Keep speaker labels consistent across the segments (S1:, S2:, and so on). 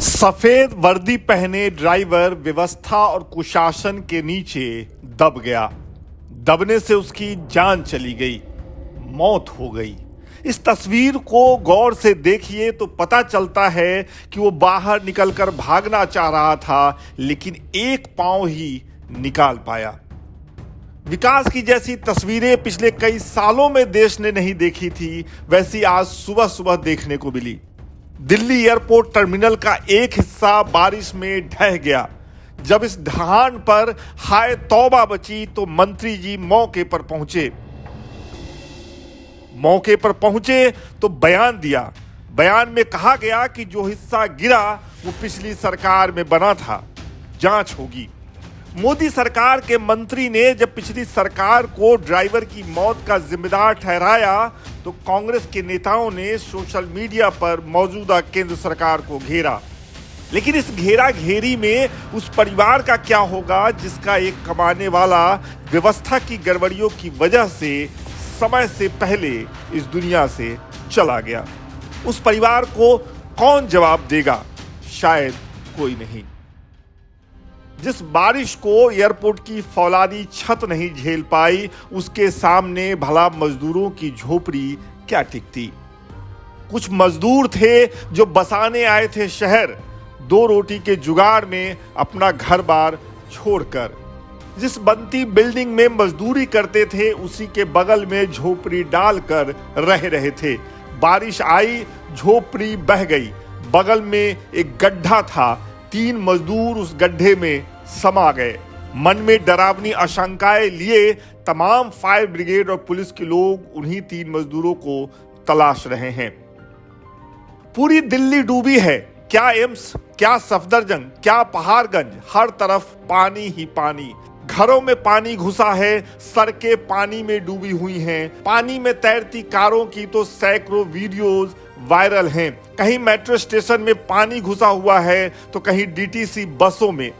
S1: सफेद वर्दी पहने ड्राइवर व्यवस्था और कुशासन के नीचे दब गया। दबने से उसकी जान चली गई, मौत हो गई। इस तस्वीर को गौर से देखिए तो पता चलता है कि वो बाहर निकलकर भागना चाह रहा था, लेकिन एक पांव ही निकाल पाया। विकास की जैसी तस्वीरें पिछले कई सालों में देश ने नहीं देखी थी, वैसी आज सुबह सुबह देखने को मिली। दिल्ली एयरपोर्ट टर्मिनल का एक हिस्सा बारिश में ढह गया। जब इस ढहान पर हाय तौबा बची तो मंत्री जी मौके पर पहुंचे तो बयान दिया। बयान में कहा गया कि जो हिस्सा गिरा वो पिछली सरकार में बना था, जांच होगी। मोदी सरकार के मंत्री ने जब पिछली सरकार को ड्राइवर की मौत का जिम्मेदार ठहराया तो कांग्रेस के नेताओं ने सोशल मीडिया पर मौजूदा केंद्र सरकार को घेरा। लेकिन इस घेरा घेरी में उस परिवार का क्या होगा जिसका एक कमाने वाला व्यवस्था की गड़बड़ियों की वजह से समय से पहले इस दुनिया से चला गया। उस परिवार को कौन जवाब देगा? शायद कोई नहीं। जिस बारिश को एयरपोर्ट की फौलादी छत नहीं झेल पाई, उसके सामने भला मजदूरों की झोपड़ी क्या टिकती। कुछ मजदूर थे जो बसाने आए थे शहर, दो रोटी के जुगाड़ में अपना घर बार छोड़कर। जिस बनती बिल्डिंग में मजदूरी करते थे उसी के बगल में झोपड़ी डालकर रह रहे थे। बारिश आई, झोपड़ी बह गई। बगल में एक गड्ढा था, 3 मजदूर उस गड्ढे में समा गए। मन में डरावनी आशंकाएं लिए तमाम फायर ब्रिगेड और पुलिस के लोग उन्हीं 3 मजदूरों को तलाश रहे हैं। पूरी दिल्ली डूबी है। क्या एम्स, क्या सफदरजंग, क्या पहाड़गंज, हर तरफ पानी ही पानी। घरों में पानी घुसा है, सड़कें पानी में डूबी हुई हैं। पानी में तैरती कारों की तो सैकड़ों वीडियोज वायरल हैं। कहीं मेट्रो स्टेशन में पानी घुसा हुआ है तो कहीं डीटीसी बसों में।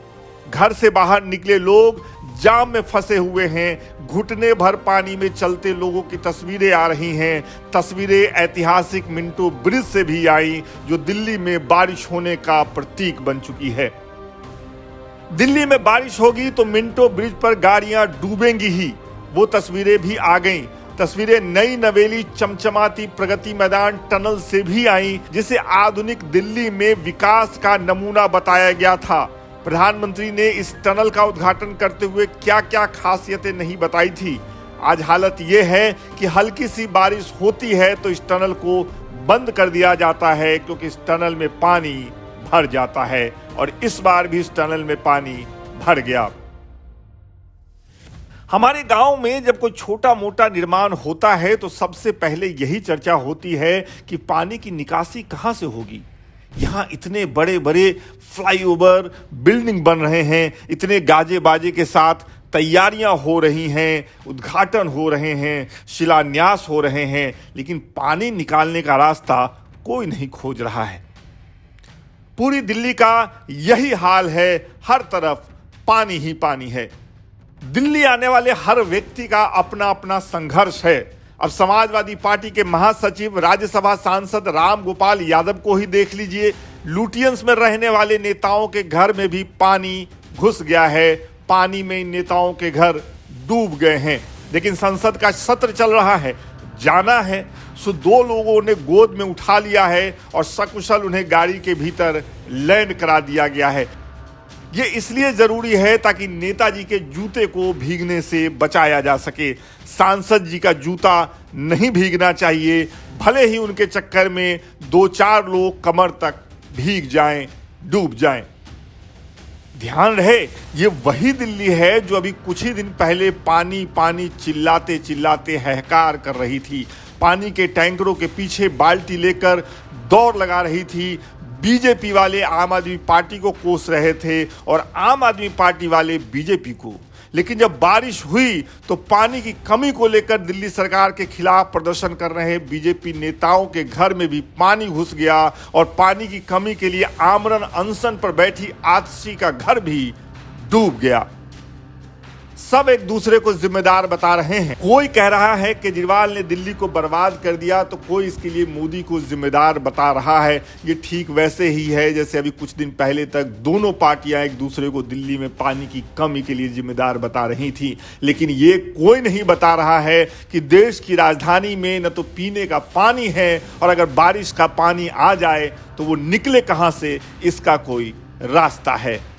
S1: घर से बाहर निकले लोग जाम में फंसे हुए हैं। घुटने भर पानी में चलते लोगों की तस्वीरें आ रही हैं। तस्वीरें ऐतिहासिक मिंटो ब्रिज से भी आई, जो दिल्ली में बारिश होने का प्रतीक बन चुकी है। दिल्ली में बारिश होगी तो मिंटो ब्रिज पर गाड़ियां डूबेंगी ही, वो तस्वीरें भी आ गईं। तस्वीरें नई नवेली चमचमाती प्रगति मैदान टनल से भी आई, जिसे आधुनिक दिल्ली में विकास का नमूना बताया गया था। प्रधानमंत्री ने इस टनल का उद्घाटन करते हुए क्या क्या खासियतें नहीं बताई थी। आज हालत यह है कि हल्की सी बारिश होती है तो इस टनल को बंद कर दिया जाता है, क्योंकि इस टनल में पानी भर जाता है। और इस बार भी इस टनल में पानी भर गया। हमारे गांव में जब कोई छोटा मोटा निर्माण होता है तो सबसे पहले यही चर्चा होती है कि पानी की निकासी कहां से होगी। यहाँ इतने बड़े बड़े फ्लाईओवर, बिल्डिंग बन रहे हैं, इतने गाजे बाजे के साथ तैयारियां हो रही हैं, उद्घाटन हो रहे हैं, शिलान्यास हो रहे हैं, लेकिन पानी निकालने का रास्ता कोई नहीं खोज रहा है। पूरी दिल्ली का यही हाल है, हर तरफ पानी ही पानी है। दिल्ली आने वाले हर व्यक्ति का अपना अपना संघर्ष है। अब समाजवादी पार्टी के महासचिव, राज्यसभा सांसद राम गोपाल यादव को ही देख लीजिए। लुटियंस में रहने वाले नेताओं के घर में भी पानी घुस गया है। पानी में इन नेताओं के घर डूब गए हैं। लेकिन संसद का सत्र चल रहा है, जाना है, सो 2 लोगों ने गोद में उठा लिया है और सकुशल उन्हें गाड़ी के भीतर लैंड करा दिया गया है। ये इसलिए जरूरी है ताकि नेताजी के जूते को भीगने से बचाया जा सके। सांसद जी का जूता नहीं भीगना चाहिए, भले ही उनके चक्कर में 2-4 लोग कमर तक भीग जाएं, डूब जाएं। ध्यान रहे, ये वही दिल्ली है जो अभी कुछ ही दिन पहले पानी पानी चिल्लाते चिल्लाते हाहाकार कर रही थी। पानी के टैंकरों के पीछे बाल्टी लेकर दौड़ लगा रही थी। बीजेपी वाले आम आदमी पार्टी को कोस रहे थे और आम आदमी पार्टी वाले बीजेपी को। लेकिन जब बारिश हुई तो पानी की कमी को लेकर दिल्ली सरकार के खिलाफ प्रदर्शन कर रहे बीजेपी नेताओं के घर में भी पानी घुस गया और पानी की कमी के लिए आमरण अनशन पर बैठी आतिशी का घर भी डूब गया। सब एक दूसरे को जिम्मेदार बता रहे हैं। कोई कह रहा है केजरीवाल ने दिल्ली को बर्बाद कर दिया, तो कोई इसके लिए मोदी को जिम्मेदार बता रहा है। ये ठीक वैसे ही है जैसे अभी कुछ दिन पहले तक दोनों पार्टियां एक दूसरे को दिल्ली में पानी की कमी के लिए जिम्मेदार बता रही थी। लेकिन ये कोई नहीं बता रहा है कि देश की राजधानी में न तो पीने का पानी है, और अगर बारिश का पानी आ जाए तो वो निकले कहां से, इसका कोई रास्ता है।